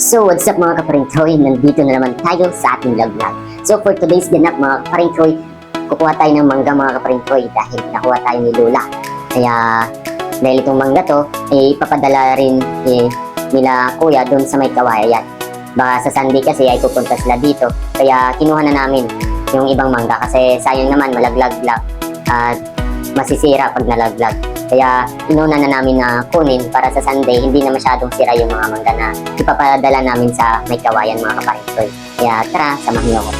So what's up mga kaparingtroy, nandito na naman tayo sa ating vlog. So for today's ganap mga kaparingtroy, kukuha tayo ng mangga mga kaparingtroy dahil nakuha tayo ni Lola. Kaya dahil itong mangga to, ipapadala rin nila kuya doon sa may kawayan. Baka sa Sunday kasi ay pupunta sila dito, kaya kinuha na namin yung ibang mangga kasi sayang naman malaglag lang at masisira pag nalaglag. Kaya inuna na namin na kunin para sa Sunday, hindi na masyadong sira yung mga mangga na ipapadala namin sa may kawayan mga kaparingtoy. Kaya tara, samahan niyo ako.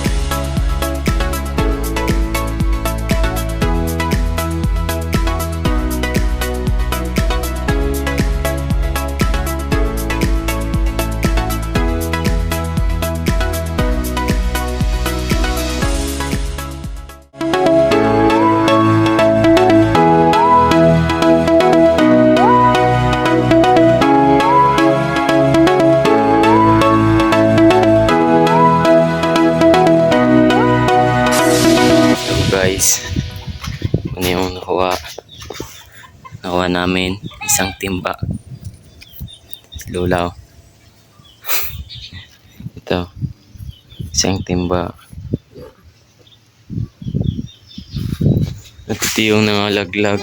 Guys, ano yung nakuha namin, isang timba. Lola, oh. Ito, isang timba. At ito yung nangalaglag,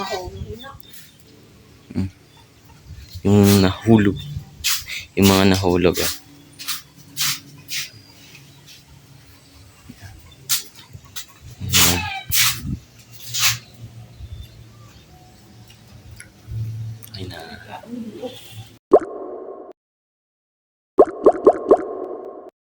yung nahulog, yung mga nahulog, ah.